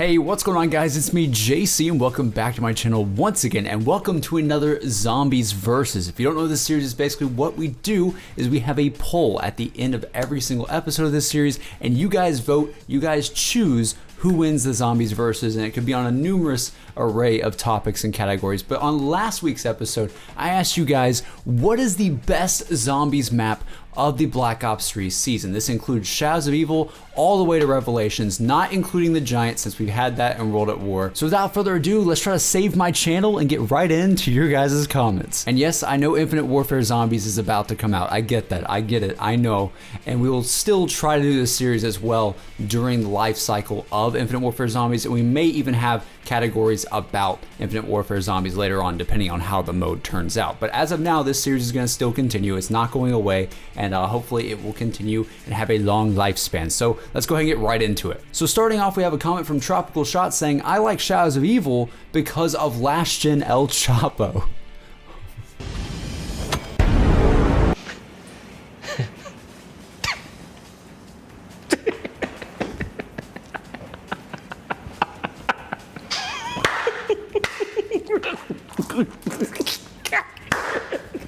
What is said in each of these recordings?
Hey, what's going on guys? It's me, JC, and welcome back to my channel once again, and welcome to another Zombies Versus. If you don't know, this series is basically what we do is we have a poll at the end of every single episode of this series, and you guys vote, you guys choose who wins the Zombies Versus, and it could be on a numerous array of topics and categories. But on last week's episode, I asked you guys, what is the best zombies map of the Black Ops 3 season? This includes Shadows of Evil all the way to Revelations, not including the Giant since we've had that in World at War. So without further ado, let's try to save my channel and get right into your guys' comments. And yes, I know Infinite Warfare Zombies is about to come out. I get that, I get it, I know. And we will still try to do this series as well during the life cycle of Infinite Warfare Zombies, and we may even have categories about Infinite Warfare Zombies later on, depending on how the mode turns out. But as of now, this series is going to still continue. It's not going away, and hopefully it will continue and have a long lifespan. So let's go ahead and get right into it. So starting off, we have a comment from Tropical Shot saying, I like Shadows of Evil because of last gen El Chapo.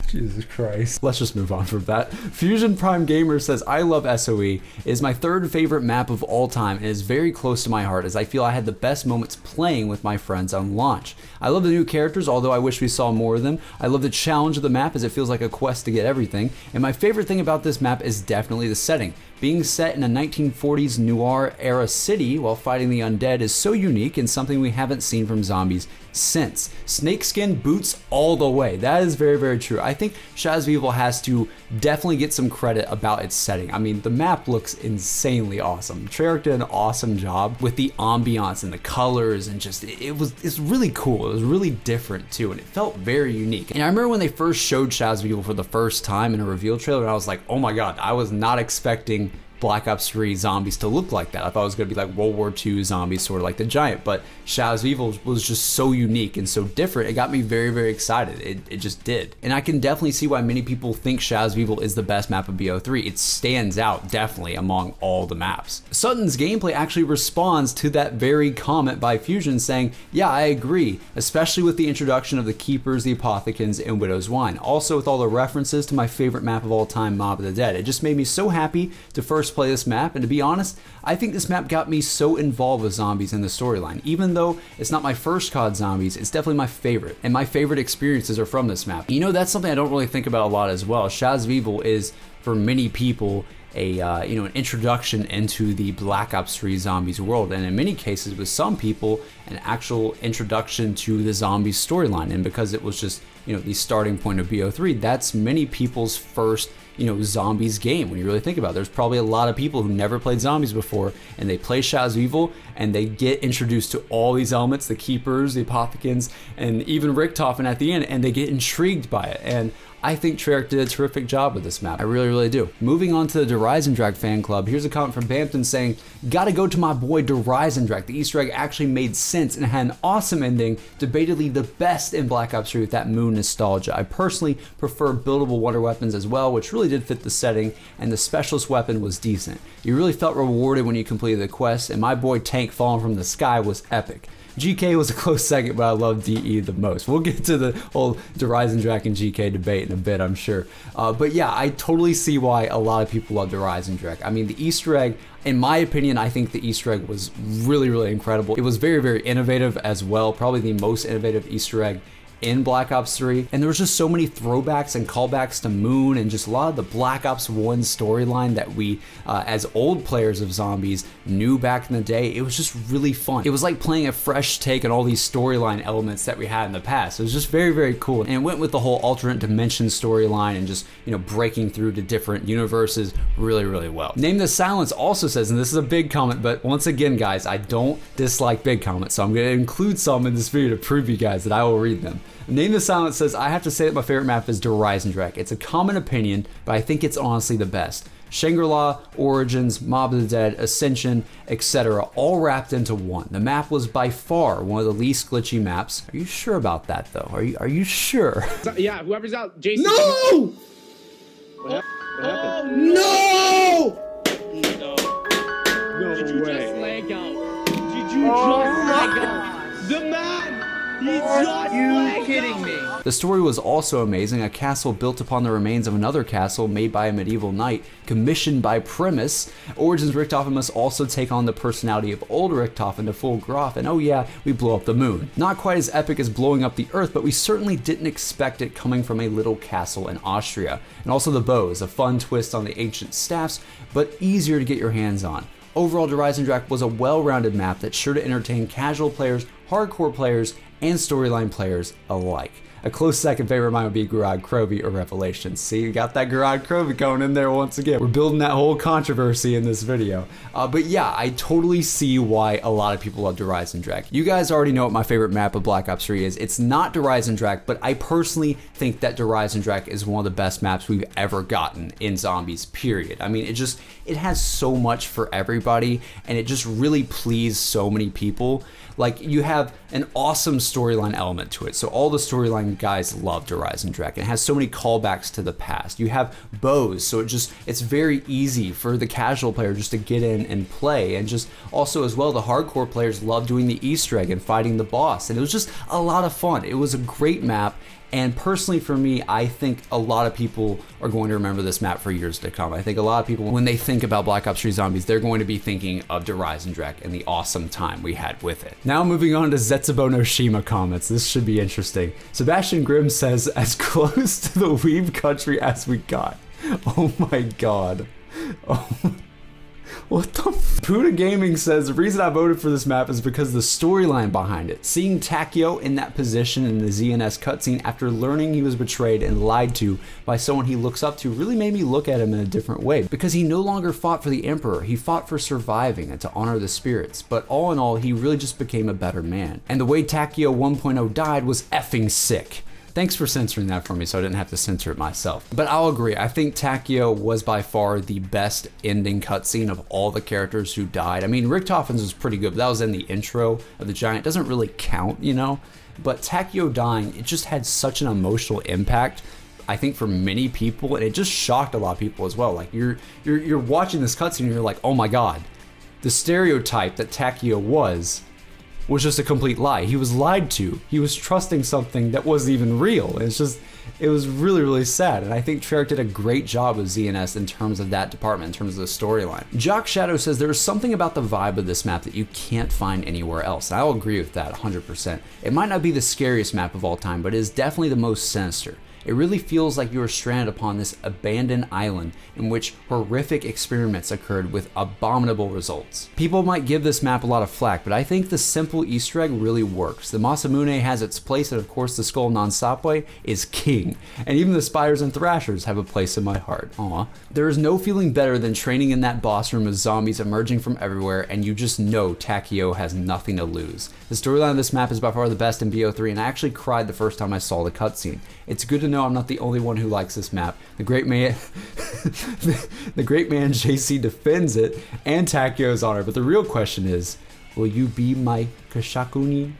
Jesus Christ. Let's just move on from that. Fusion Prime Gamer says, I love SOE. It is my third favorite map of all time and is very close to my heart as I feel I had the best moments playing with my friends on launch. I love the new characters, although I wish we saw more of them. I love the challenge of the map as it feels like a quest to get everything. And my favorite thing about this map is definitely the setting. Being set in a 1940s noir era city while fighting the undead is so unique and something we haven't seen from zombies since. Snakeskin boots all the way. That is very, very true. I think Shadows of Evil has to definitely get some credit about its setting. I mean, the map looks insanely awesome. Treyarch did an awesome job with the ambiance and the colors, and just it's really cool. It was really different too, and it felt very unique. And I remember when they first showed Shadows of Evil for the first time in a reveal trailer, and I was like, oh my god, I was not expecting Black Ops 3 zombies to look like that. I thought it was going to be like World War II zombies, sort of like the Giant, but Shadows of Evil was just so unique and so different. It got me very, very excited. It just did. And I can definitely see why many people think Shadows of Evil is the best map of BO3. It stands out definitely among all the maps. Suttons gameplay actually responds to that very comment by Fusion saying, yeah, I agree, especially with the introduction of the Keepers, the Apothecans, and Widow's Wine. Also with all the references to my favorite map of all time, Mob of the Dead. It just made me so happy to first play this map, and to be honest, I think this map got me so involved with zombies in the storyline. Even though it's not my first COD zombies, it's definitely my favorite, and my favorite experiences are from this map. You know, that's something I don't really think about a lot as well. Shadows of Evil is, for many people, a an introduction into the Black Ops 3 zombies world, and in many cases with some people an actual introduction to the zombies storyline. And because it was just the starting point of BO3, that's many people's first zombies game. When you really think about it, there's probably a lot of people who never played zombies before, and they play Shadows of Evil and they get introduced to all these elements, the Keepers, the Apothecans, and even Richtofen at the end, and they get intrigued by it. And I think Treyarch did a terrific job with this map. I really, really do. Moving on to the Eisendrache Fan Club, here's a comment from Bampton saying, gotta go to my boy Eisendrache. The Easter egg actually made sense and had an awesome ending, debatably the best in Black Ops 3 with that moon nostalgia. I personally prefer buildable wonder weapons as well, which really did fit the setting, and the specialist weapon was decent. You really felt rewarded when you completed the quest, and my boy Tank falling from the sky was epic. GK was a close second, but I love DE the most. We'll get to the whole Eisendrache and GK debate in a bit, I'm sure. But yeah, I totally see why a lot of people love Eisendrache. I mean, the Easter egg, in my opinion, I think the Easter egg was really, really incredible. It was very, very innovative as well, probably the most innovative Easter egg in Black Ops 3, and there was just so many throwbacks and callbacks to Moon and just a lot of the Black Ops 1 storyline that we, as old players of zombies, knew back in the day. It was just really fun. It was like playing a fresh take on all these storyline elements that we had in the past. It was just very, very cool, and it went with the whole alternate dimension storyline and just breaking through to different universes really, really well. Name the Silence also says, and this is a big comment, but once again, guys, I don't dislike big comments, so I'm going to include some in this video to prove you guys that I will read them. Name the Silence says, I have to say that my favorite map is Eisendrache. It's a common opinion, but I think it's honestly the best. Shangri-La, Origins, Mob of the Dead, Ascension, etc. all wrapped into one. The map was by far one of the least glitchy maps. Are you sure about that though? Are you sure? Yeah, whoever's out, Jason. No! What happened? No! No. No Did you way. just lag out? Did you let go. The man, he just let kidding go. me? The story was also amazing, a castle built upon the remains of another castle made by a medieval knight, commissioned by PRIMIS. Origins Richthofen must also take on the personality of old Richthofen to full Groff, and oh yeah, we blew up the moon. Not quite as epic as blowing up the Earth, but we certainly didn't expect it coming from a little castle in Austria. And also the bows, a fun twist on the ancient staffs, but easier to get your hands on. Overall, Der Eisendrache was a well-rounded map that's sure to entertain casual players, hardcore players, and storyline players alike. A close second favorite of mine would be Grog Crow or Revelations. See, you got that Grog Crow going in there once again. We're building that whole controversy in this video. But yeah, I totally see why a lot of people love Der Eisendrache. You guys already know what my favorite map of Black Ops 3 is. It's not Der Eisendrache, but I personally think that Der Eisendrache is one of the best maps we've ever gotten in zombies, period. I mean, it has so much for everybody, and it just really pleased so many people. Like, you have an awesome storyline element to it. So all the storyline guys love Der Eisendrache. It has so many callbacks to the past. You have bows, so it's very easy for the casual player just to get in and play. And just also as well, the hardcore players love doing the Easter egg and fighting the boss. And it was just a lot of fun. It was a great map. And personally for me, I think a lot of people are going to remember this map for years to come. I think a lot of people, when they think about Black Ops 3 Zombies, they're going to be thinking of Der Eisendrache and the awesome time we had with it. Now moving on to Cibo Shima comments. This should be interesting. Sebastian Grimm says, as close to the weeb country as we got. Oh my god. Oh. What the Buddha Gaming says, the reason I voted for this map is because of the storyline behind it. Seeing Takeo in that position in the ZNS cutscene after learning he was betrayed and lied to by someone he looks up to really made me look at him in a different way. Because he no longer fought for the Emperor, he fought for surviving and to honor the spirits. But all in all, he really just became a better man. And the way Takeo 1.0 died was effing sick. Thanks for censoring that for me so I didn't have to censor it myself. But I'll agree, I think Takeo was by far the best ending cutscene of all the characters who died. I mean, Richthofen's was pretty good, but that was in the intro of the Giant. It doesn't really count, you know? But Takeo dying, it just had such an emotional impact, I think, for many people, and it just shocked a lot of people as well. Like, you're watching this cutscene and you're like, oh my god, the stereotype that Takeo was just a complete lie. He was lied to. He was trusting something that wasn't even real. It was really, really sad. And I think Treyarch did a great job with ZNS in terms of that department, in terms of the storyline. Jock Shadow says there is something about the vibe of this map that you can't find anywhere else. I'll agree with that 100%. It might not be the scariest map of all time, but it is definitely the most sinister. It really feels like you are stranded upon this abandoned island in which horrific experiments occurred with abominable results. People might give this map a lot of flack, but I think the simple Easter egg really works. The Masamune has its place, and of course the Skull Non-Sapwe is king. And even the Spiders and Thrashers have a place in my heart. Aw. There is no feeling better than training in that boss room with zombies emerging from everywhere, and you just know Takeo has nothing to lose. The storyline of this map is by far the best in BO3, and I actually cried the first time I saw the cutscene. It's good to know I'm not the only one who likes this map. The great man the great man JC defends it and Takeo's honor, but the real question is, will you be my Kashakuni?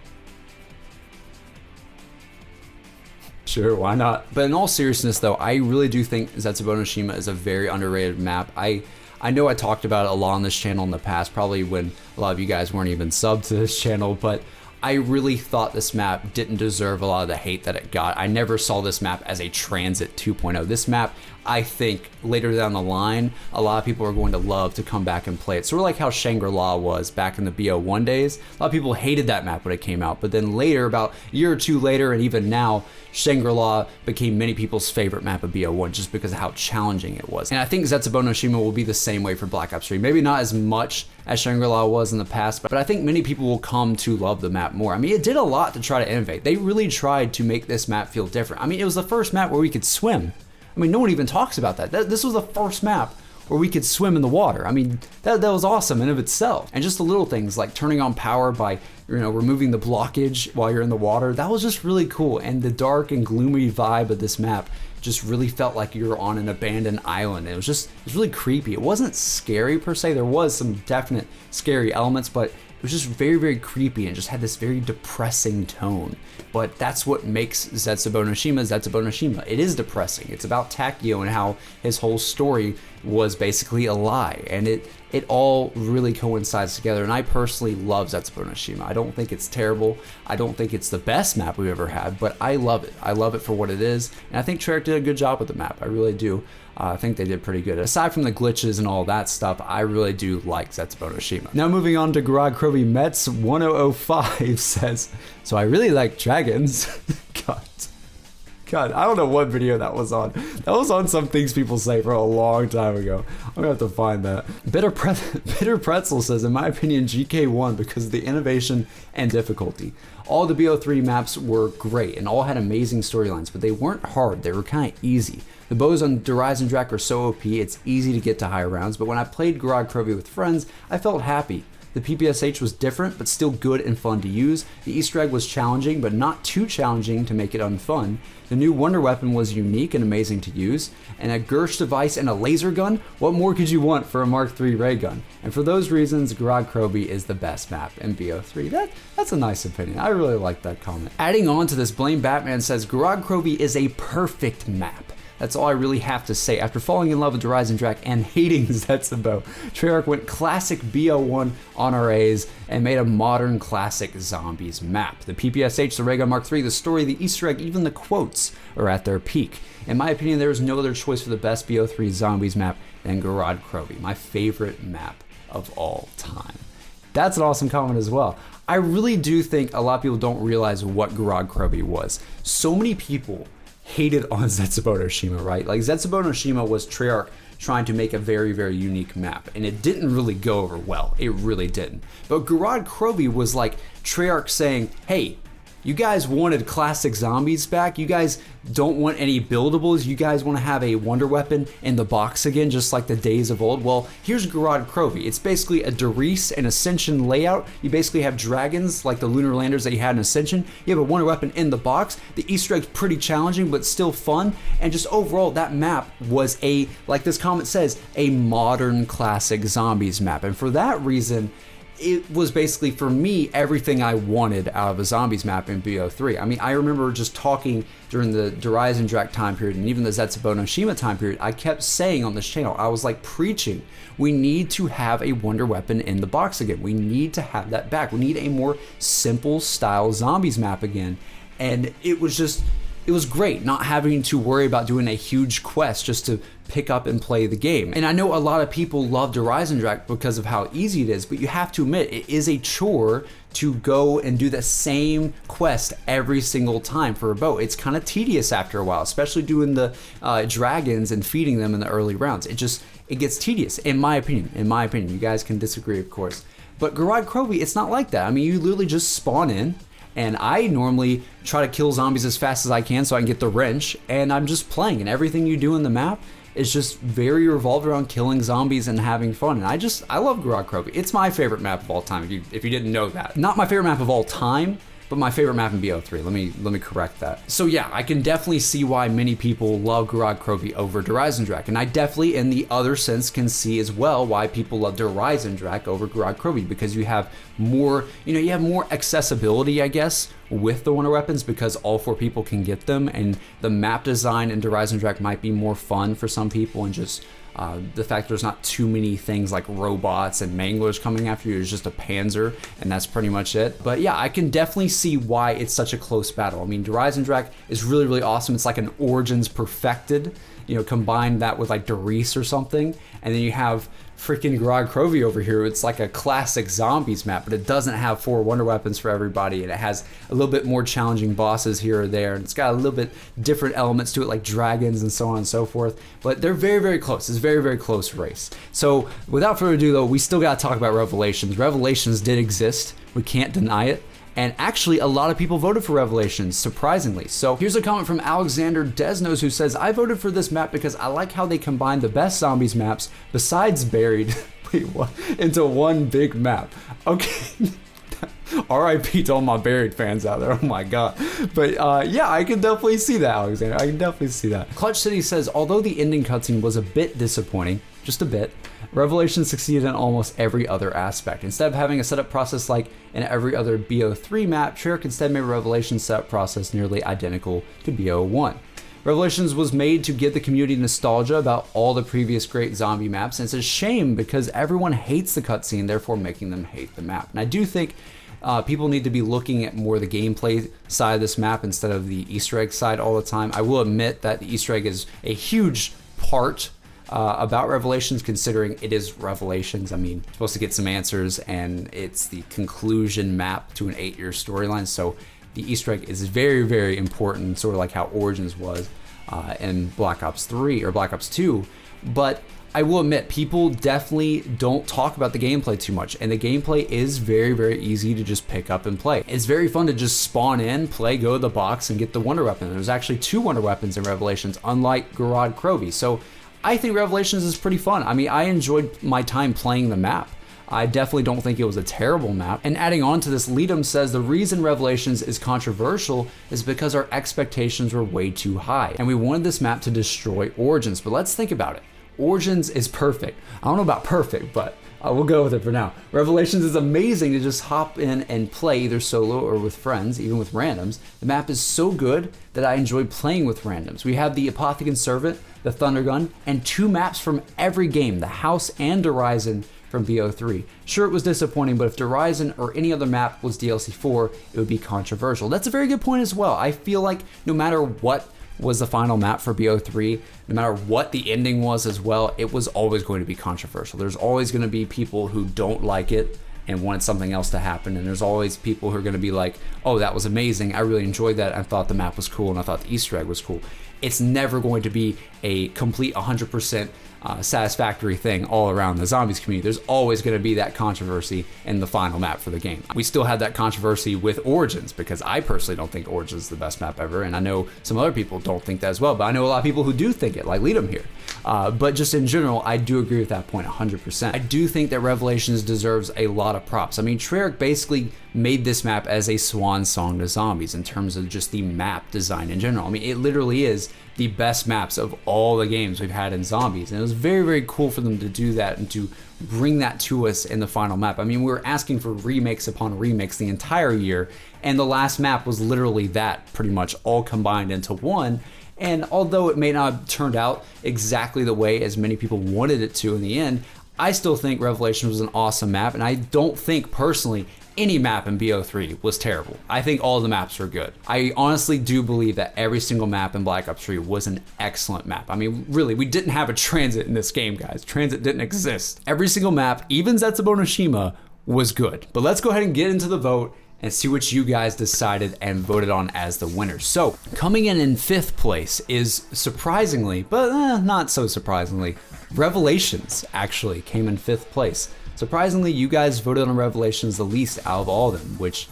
Sure, why not? But in all seriousness though, I really do think Cibo Shima is a very underrated map. I know I talked about it a lot on this channel in the past, probably when a lot of you guys weren't even subbed to this channel, but I really thought this map didn't deserve a lot of the hate that it got. I never saw this map as a Transit 2.0. This map, I think, later down the line, a lot of people are going to love to come back and play it. Sort of like how Shangri-La was back in the BO1 days. A lot of people hated that map when it came out, but then later, about a year or two later, and even now, Shangri-La became many people's favorite map of BO1 just because of how challenging it was. And I think Cibo Shima will be the same way for Black Ops 3. Maybe not as much as Shangri-La was in the past, but I think many people will come to love the map more. I mean, it did a lot to try to innovate. They really tried to make this map feel different. I mean, it was the first map where we could swim. I mean, no one even talks about that. This was the first map where we could swim in the water. I mean, that was awesome in of itself. And just the little things like turning on power by, you know, removing the blockage while you're in the water, that was just really cool. And the dark and gloomy vibe of this map just really felt like you were on an abandoned island. It was really creepy. It wasn't scary per se. There was some definite scary elements, but was just very, very creepy and just had this very depressing tone. But that's what makes Cibo Shima. It is depressing. It's about Takeo and how his whole story was basically a lie, and it all really coincides together. And I personally love Cibo Shima. I don't think it's terrible. I don't think it's the best map we've ever had, but I love it. I love it for what it is, and I think Treyarch did a good job with the map. I really do. I think they did pretty good. Aside from the glitches and all that stuff, I really do like Cibo Shima. Now moving on to Grog Crow Mets 1005 says, so I really like dragons. God, I don't know what video that was on. That was on some things people say for a long time ago. I'm gonna have to find that. Bitter Pretzel says, in my opinion, GK won because of the innovation and difficulty. All the BO3 maps were great and all had amazing storylines, but they weren't hard. They were kind of easy. The bows on Eisendrache are so OP, it's easy to get to higher rounds, but when I played Grog Crow with friends, I felt happy. The PPSH was different, but still good and fun to use. The Easter egg was challenging, but not too challenging to make it unfun. The new wonder weapon was unique and amazing to use. And a Gersh device and a laser gun? What more could you want for a Mark III ray gun? And for those reasons, Grog Crow is the best map in BO3. That's a nice opinion. I really like that comment. Adding on to this, Blame Batman says, Grog Crow is a perfect map. That's all I really have to say. After falling in love with Eisendrache and hating Cibo, Treyarch went classic BO1 on RAs and made a modern classic zombies map. The PPSH, the Raygun Mark III, the story, the Easter egg, even the quotes are at their peak. In my opinion, there is no other choice for the best BO3 zombies map than Grog Crow, my favorite map of all time. That's an awesome comment as well. I really do think a lot of people don't realize what Grog Crow was. So many people hated on Cibo Shima, right? Like Cibo Shima was Treyarch trying to make a very, very unique map, and it didn't really go over well. It really didn't. But Grog Crow was like Treyarch saying, hey, you guys wanted classic zombies back. You guys don't want any buildables. You guys want to have a wonder weapon in the box again, just like the days of old. Well, here's Grog Crow. It's basically a Darice and Ascension layout. You basically have dragons like the lunar landers that you had in Ascension. You have a wonder weapon in the box. The Easter egg's pretty challenging, but still fun. And just overall, that map was like this comment says, a modern classic zombies map. And for that reason, it was basically, for me, everything I wanted out of a zombies map in BO3. I mean, I remember just talking during the Eisendrache time period and even the Cibo Shima time period, I kept saying on this channel, I was like preaching, we need to have a wonder weapon in the box again. We need to have that back. We need a more simple style zombies map again. And it was great not having to worry about doing a huge quest just to pick up and play the game. And I know a lot of people love Eisendrache because of how easy it is, but you have to admit it is a chore to go and do the same quest every single time for a bow. It's kind of tedious after a while, especially doing the dragons and feeding them in the early rounds. It gets tedious, in my opinion. You guys can disagree, of course. But Grog Crow, it's not like that. I mean, you literally just spawn in, and I normally try to kill zombies as fast as I can so I can get the wrench, and I'm just playing, and everything you do in the map is just very revolved around killing zombies and having fun. And I love Grog Crow. It's my favorite map of all time, if you didn't know that. Not my favorite map of all time, but my favorite map in BO3. Let me correct that. So yeah, I can definitely see why many people love Grog Crow over Eisendrache, and I definitely, in the other sense, can see as well why people love Eisendrache over Grog Crow, because you have more, you have more accessibility, I guess, with the wonder weapons, because all 4 people can get them, and the map design in Eisendrache might be more fun for some people, and just the fact there's not too many things like robots and manglers coming after you. It's just a panzer, and that's pretty much it. But yeah, I can definitely see why it's such a close battle. I mean, Eisendrache is really, really awesome. It's like an Origins perfected. Combine that with like Darice or something, and then you have freaking Grog Crow over here. It's like a classic zombies map, but it doesn't have 4 wonder weapons for everybody, and it has a little bit more challenging bosses here or there, and it's got a little bit different elements to it, like dragons and so on and so forth. But they're very, very close. It's a very, very close race. So without further ado, though, we still got to talk about Revelations. Revelations did exist. We can't deny it. And actually, a lot of people voted for Revelations, surprisingly. So here's a comment from Alexander Desnos, who says, I voted for this map because I like how they combine the best zombies maps besides Buried into one big map. Okay, R.I.P. to all my Buried fans out there. Oh my god. But yeah, I can definitely see that, Alexander. I can definitely see that. Clutch City says, although the ending cutscene was a bit disappointing, just a bit, Revelations succeeded in almost every other aspect. Instead of having a setup process like in every other BO3 map, Treyarch instead made Revelations setup process nearly identical to BO1. Revelations was made to give the community nostalgia about all the previous great zombie maps, and it's a shame because everyone hates the cutscene, therefore making them hate the map. And I do think people need to be looking at more the gameplay side of this map instead of the Easter egg side all the time. I will admit that the Easter egg is a huge part about Revelations, considering it is Revelations. I mean, you're supposed to get some answers, and it's the conclusion map to an 8-year storyline, so the Easter egg is very, very important, sort of like how Origins was in Black Ops 3 or Black Ops 2. But I will admit, people definitely don't talk about the gameplay too much, and the gameplay is very, very easy to just pick up and play. It's very fun to just spawn in, play, go to the box, and get the wonder weapon. There's actually 2 wonder weapons in Revelations, unlike Grog Crow. So I think Revelations is pretty fun. I mean, I enjoyed my time playing the map. I definitely don't think it was a terrible map. And adding on to this, Leadum says the reason Revelations is controversial is because our expectations were way too high, and we wanted this map to destroy Origins. But let's think about it. Origins is perfect. I don't know about perfect, but we'll go with it for now. Revelations is amazing to just hop in and play either solo or with friends, even with randoms. The map is so good that I enjoy playing with randoms. We have the Apothecon Servant, the Thunder Gun, and 2 maps from every game, the House and Horizon from BO3. Sure, it was disappointing, but if Horizon or any other map was DLC 4, it would be controversial. That's a very good point as well. I feel like no matter what was the final map for BO3, no matter what the ending was as well, it was always going to be controversial. There's always going to be people who don't like it and wanted something else to happen, and there's always people who are going to be like, oh, that was amazing, I really enjoyed that, I thought the map was cool, and I thought the Easter egg was cool. It's never going to be a complete 100% satisfactory thing all around the zombies community. There's always going to be that controversy in the final map for the game. We still had that controversy with Origins, because I personally don't think Origins is the best map ever, and I know some other people don't think that as well, but I know a lot of people who do think it, like Leadum here. But just in general, I do agree with that point 100%. I do think that Revelations deserves a lot of props. I mean, Treyarch basically made this map as a swan song to zombies in terms of just the map design in general. I mean, it literally is the best maps of all the games we've had in zombies, and it was very, very cool for them to do that and to bring that to us in the final map. I mean, we were asking for remakes upon remakes the entire year, and the last map was literally that, pretty much all combined into one. And although it may not have turned out exactly the way as many people wanted it to in the end, I still think Revelation was an awesome map, and I don't think personally any map in BO3 was terrible. I think all the maps were good. I honestly do believe that every single map in Black Ops 3 was an excellent map. I mean, really, we didn't have a transit in this game, guys. Transit didn't exist. Every single map, even Cibo Shima, was good. But let's go ahead and get into the vote and see what you guys decided and voted on as the winners. So, coming in 5th place is surprisingly, but not so surprisingly, Revelations actually came in 5th place. Surprisingly, you guys voted on Revelations the least out of all of them, which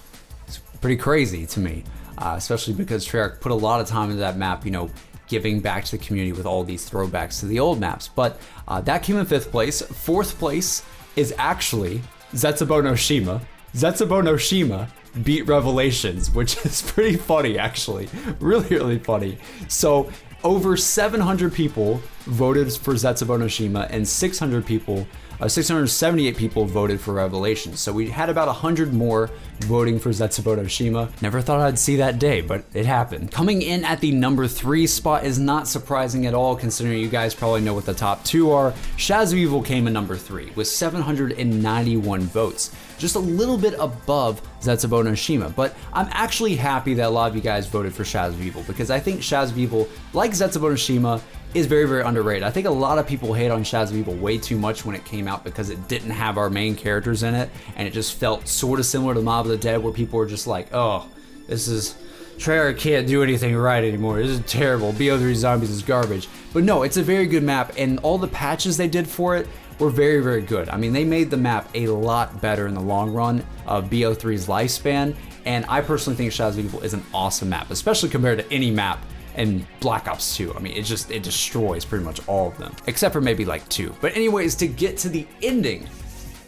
is pretty crazy to me, especially because Treyarch put a lot of time into that map, you know, giving back to the community with all these throwbacks to the old maps. But that came in 5th place. 4th place is actually Cibo Shima. Cibo Shima beat Revelations, which is pretty funny, actually. Really, really funny. So over 700 people voted for Cibo Shima, and 678 people voted for Revelations. So we had about 100 more voting for Cibo Shima. Never thought I'd see that day, but it happened. Coming in at the number 3 spot is not surprising at all, considering you guys probably know what the top 2 are. Shadows of Evil came in number 3 with 791 votes, just a little bit above Cibo Shima. But I'm actually happy that a lot of you guys voted for Shadows of Evil, because I think Shadows of Evil, like Cibo Shima, is very, very underrated. I think a lot of people hate on Shadows of Evil way too much when it came out because it didn't have our main characters in it, and it just felt sort of similar to Mob of the Dead, where people were just like, oh, this is, Treyarch can't do anything right anymore, this is terrible, BO3 Zombies is garbage. But no, it's a very good map, and all the patches they did for it were very, very good. I mean, they made the map a lot better in the long run of BO3's lifespan, and I personally think Shadows of Evil is an awesome map, especially compared to any map in Black Ops 2. I mean, it destroys pretty much all of them, except for maybe like 2. But anyways, to get to the ending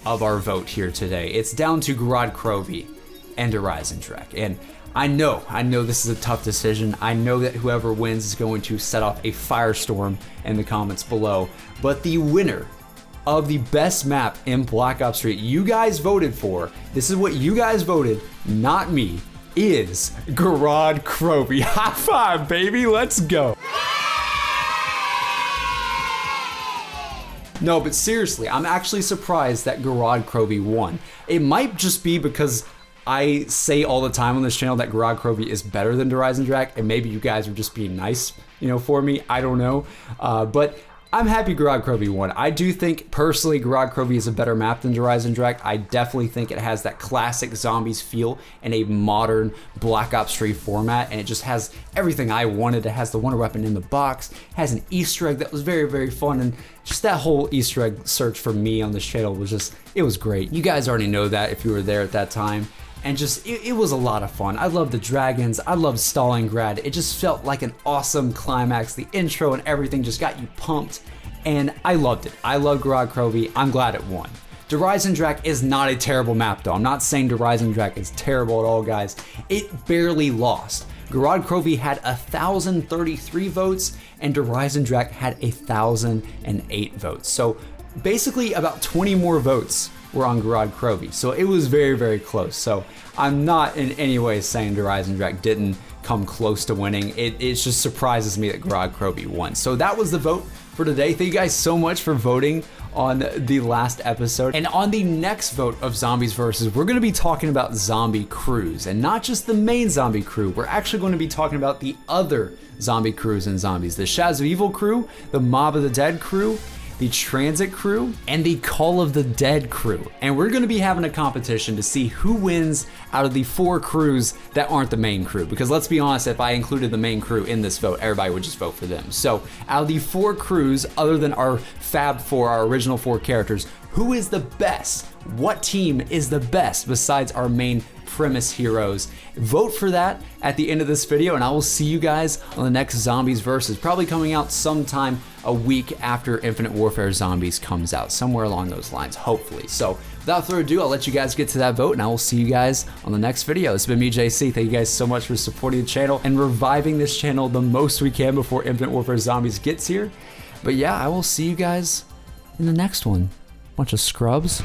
of our vote here today, it's down to Grog Crow. and Eisendrache. And I know this is a tough decision. I know that whoever wins is going to set off a firestorm in the comments below. But the winner of the best map in Black Ops 3, you guys voted for, this is what you guys voted, not me, is Grog Crow. High five, baby, let's go. No, but seriously, I'm actually surprised that Grog Crow won. It might just be because I say all the time on this channel that Grog Crow is better than Eisendrache, and maybe you guys are just being nice, for me. I don't know. But I'm happy Grog Crow won. I do think, personally, Grog Crow is a better map than Eisendrache. I definitely think it has that classic zombies feel in a modern Black Ops 3 format, and it just has everything I wanted. It has the wonder weapon in the box, it has an Easter egg that was very, very fun, and just that whole Easter egg search for me on this channel was just, it was great. You guys already know that if you were there at that time. And just, it was a lot of fun. I love the dragons, I love Stalingrad. It just felt like an awesome climax. The intro and everything just got you pumped, and I loved it. I love Grog Crow. I'm glad it won. Eisendrache is not a terrible map though. I'm not saying Eisendrache is terrible at all, guys. It barely lost. Grog Crow had 1,033 votes, and Eisendrache had 1,008 votes. So basically about 20 more votes were on Grog Crow. So it was very, very close. So I'm not in any way saying Eisendrache didn't come close to winning. It just surprises me that Grog Crow won. So that was the vote for today. Thank you guys so much for voting on the last episode. And on the next vote of Zombies Versus, we're gonna be talking about zombie crews, and not just the main zombie crew. We're actually going to be talking about the other zombie crews and zombies. The Shadows of Evil crew, the Mob of the Dead crew, the Transit crew, and the Call of the Dead crew. And we're gonna be having a competition to see who wins out of the 4 crews that aren't the main crew. Because let's be honest, if I included the main crew in this vote, everybody would just vote for them. So out of the 4 crews, other than our Fab 4, our original 4 characters, who is the best? What team is the best besides our main PRIMIS heroes? Vote for that at the end of this video, and I will see you guys on the next Zombies Versus, probably coming out sometime a week after Infinite Warfare Zombies comes out, somewhere along those lines, hopefully. So without further ado, I'll let you guys get to that vote, and I will see you guys on the next video. It's been me, JC. Thank you guys so much for supporting the channel and reviving this channel the most we can before Infinite Warfare Zombies gets here. But yeah, I will see you guys in the next one. Bunch of scrubs.